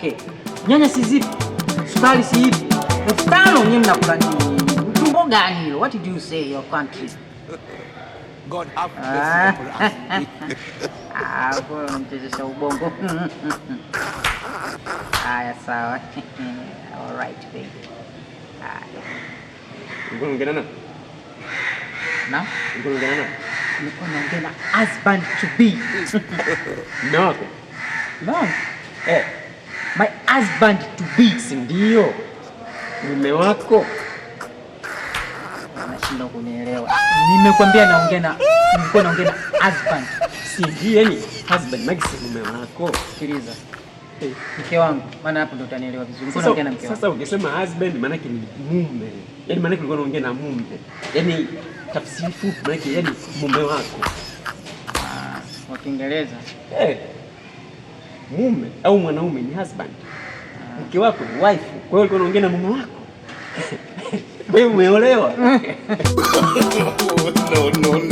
Okay. Nyanya si zipi? Sukari si ipi? 5,000 nyinyi mnakula nini? Tumbo gani hilo? What did you say your country? God have mercy upon us. Kwa unamchezesha ubongo. Haya sawa. All right baby. Unaongea nani? Na? Unaongea nani? Nilikuwa naongea na husband to be. Mume wako? No. My husband to be. Si ndio? Mume wako? Unashindwa kunielewa. Nimekwambia nilikuwa naongea na husband. Si ndio, yani husband magi si mume wako. Sikiliza. Mke wangu, maana hapo ndo utanielewa vizuri. Nilikuwa naongea na mke wangu. Sasa ukisema husband maana yake ni mume. Yaani maana yake ulikuwa unaongea na mume. Yaani tafsiri fupi maana yake yani mume wako. Kwa Kiingereza. Mume au mwanaume ni husband. Mke wako ni wife. Kwa hiyo ulikuwa unaongea na mume wako. Wewe umeolewa? No, no, no.